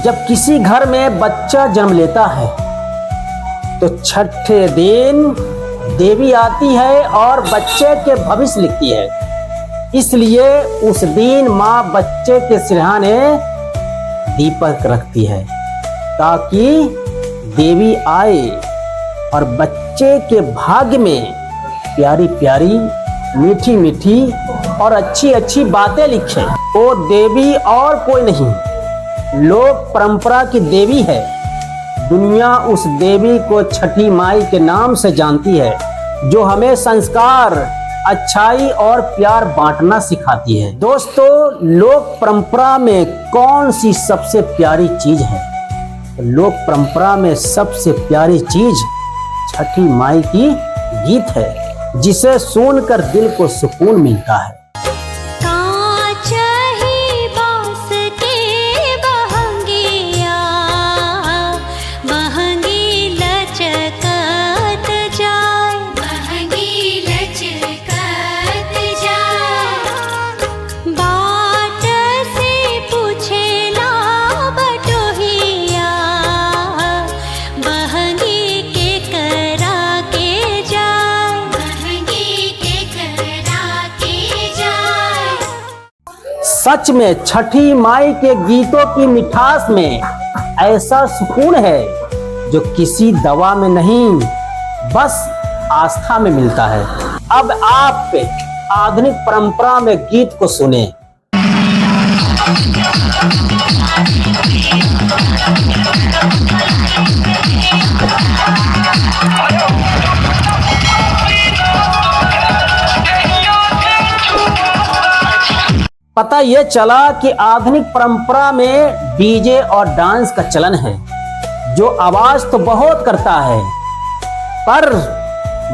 जब किसी घर में बच्चा जन्म लेता है तो छठे दिन देवी आती है और बच्चे के भविष्य लिखती है। इसलिए उस दिन माँ बच्चे के सिरहाने दीपक रखती है ताकि देवी आए और बच्चे के भाग्य में प्यारी प्यारी, मीठी मीठी और अच्छी अच्छी बातें लिखे। वो देवी और कोई नहीं, लोक परंपरा की देवी है। दुनिया उस देवी को छठी माई के नाम से जानती है, जो हमें संस्कार, अच्छाई और प्यार बांटना सिखाती है। दोस्तों, लोक परंपरा में कौन सी सबसे प्यारी चीज है? लोक परंपरा में सबसे प्यारी चीज छठी माई की गीत है, जिसे सुनकर दिल को सुकून मिलता है। सच में छठी माई के गीतों की मिठास में ऐसा सुकून है जो किसी दवा में नहीं, बस आस्था में मिलता है। अब आप आधुनिक परंपरा में गीत को सुने। पता ये चला कि आधुनिक परंपरा में डीजे और डांस का चलन है, जो आवाज तो बहुत करता है पर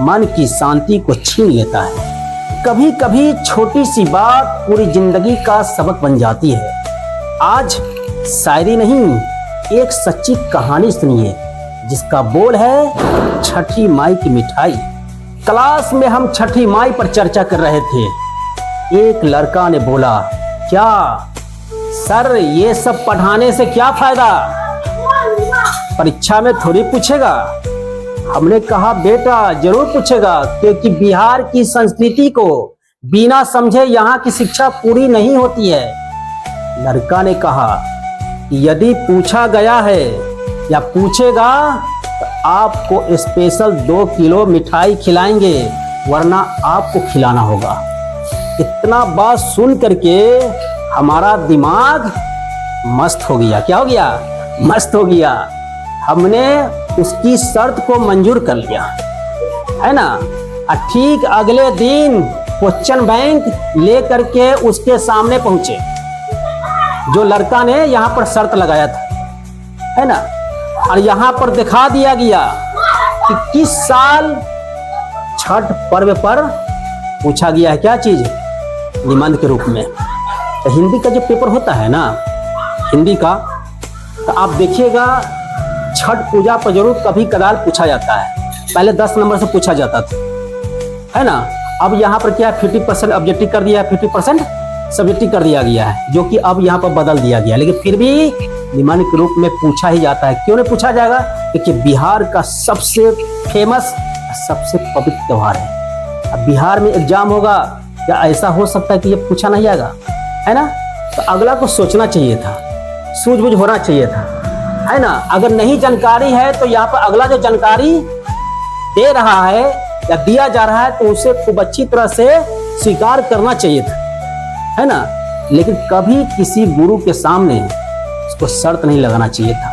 मन की शांति को छीन लेता है। कभी कभी छोटी सी बात पूरी जिंदगी का सबक बन जाती है। आज शायरी नहीं, एक सच्ची कहानी सुनिए, जिसका बोल है छठी माई की मिठाई। क्लास में हम छठी माई पर चर्चा कर रहे थे। एक लड़का ने बोला, क्या सर ये सब पढ़ाने से क्या फायदा, परीक्षा में थोड़ी पूछेगा? हमने कहा, बेटा जरूर पूछेगा, क्योंकि बिहार की संस्कृति को बिना समझे यहाँ की शिक्षा पूरी नहीं होती है। लड़का ने कहा कि यदि पूछा गया है या पूछेगा तो आपको स्पेशल 2 किलो मिठाई खिलाएंगे, वरना आपको खिलाना होगा। इतना बात सुन करके हमारा दिमाग मस्त हो गया। क्या हो गया? मस्त हो गया। हमने उसकी शर्त को मंजूर कर लिया, है ना। ठीक अगले दिन क्वेश्चन बैंक ले करके उसके सामने पहुंचे, जो लड़का ने यहाँ पर शर्त लगाया था, है ना। और यहाँ पर दिखा दिया गया कि किस साल छठ पर्व पर पूछा गया है क्या चीज, निबंध के रूप में। तो हिंदी का जो पेपर होता है ना, हिंदी का, तो आप देखिएगा छठ पूजा पर जरूर कभी कदार पूछा जाता है। पहले 10 नंबर से पूछा जाता था, है ना। अब यहाँ पर क्या 50% ऑब्जेक्टिव कर दिया है, 50% सब्जेक्टिव कर दिया गया है, जो कि अब यहाँ पर बदल दिया गया। लेकिन फिर भी निबंध के रूप में पूछा ही जाता है। क्यों नहीं पूछा जाएगा? क्योंकि बिहार का सबसे फेमस, सबसे पवित्र त्योहार है। अब बिहार में एग्जाम होगा, क्या ऐसा हो सकता है कि ये पूछा नहीं जाएगा, है ना। तो अगला को सोचना चाहिए था, सूझबूझ होना चाहिए था, है ना। अगर नहीं जानकारी है तो यहाँ पर अगला जो जानकारी दे रहा है या दिया जा रहा है तो उसे खूब अच्छी तरह से स्वीकार करना चाहिए था, है ना। लेकिन कभी किसी गुरु के सामने उसको शर्त नहीं लगाना चाहिए था।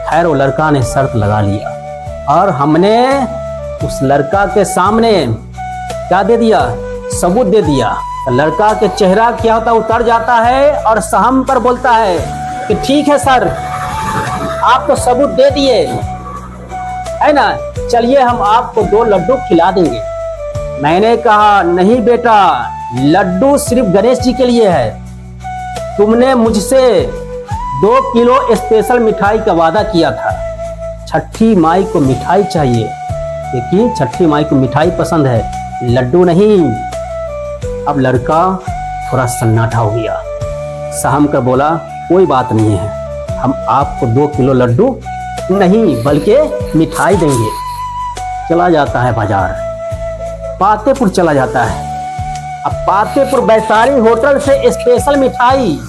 खैर वो लड़का ने शर्त लगा लिया और हमने उस लड़का के सामने क्या दे दिया, सबूत दे दिया। तो लड़का के चेहरा क्या होता, उतर जाता है और सहम कर बोलता है कि ठीक है सर, आप तो सबूत दे दिए, है ना, चलिए हम आपको 2 लड्डू खिला देंगे। मैंने कहा, नहीं बेटा, लड्डू सिर्फ गणेश जी के लिए है। तुमने मुझसे 2 किलो स्पेशल मिठाई का वादा किया था। छठी माई को मिठाई चाहिए, क्योंकि छठी माई को मिठाई पसंद है, लड्डू नहीं। अब लड़का थोड़ा सन्नाटा हो गया, सहम कर बोला, कोई बात नहीं है, हम आपको 2 किलो लड्डू नहीं बल्कि मिठाई देंगे। चला जाता है बाजार, पातेपुर चला जाता है। अब पातेपुर वैशाली होटल से स्पेशल मिठाई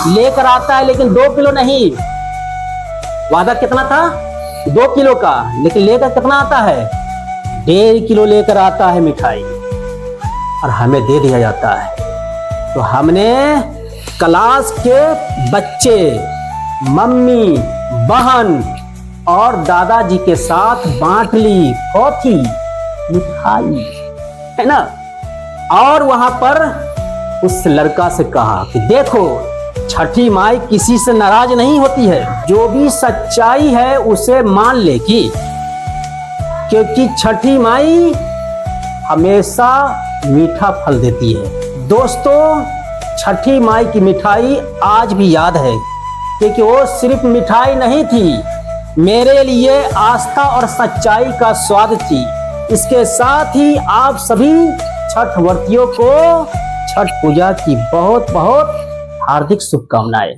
लेकर आता है, लेकिन 2 किलो नहीं। वादा कितना था? 2 किलो का, लेकिन लेकर कितना आता है? 1.5 किलो लेकर आता है मिठाई और हमें दे दिया जाता है। तो हमने क्लास के बच्चे, मम्मी, बहन और दादाजी के साथ बांट ली कॉफी, मिठाई, है ना। और वहां पर उस लड़का से कहा कि देखो, छठी माई किसी से नाराज नहीं होती है, जो भी सच्चाई है उसे मान ले कि क्योंकि छठी माई हमेशा मीठा फल देती है। दोस्तों, छठी माई की मिठाई आज भी याद है, क्योंकि वो सिर्फ मिठाई नहीं थी, मेरे लिए आस्था और सच्चाई का स्वाद थी। इसके साथ ही आप सभी छठ व्रतियों को छठ पूजा की बहुत बहुत हार्दिक शुभकामनाएं।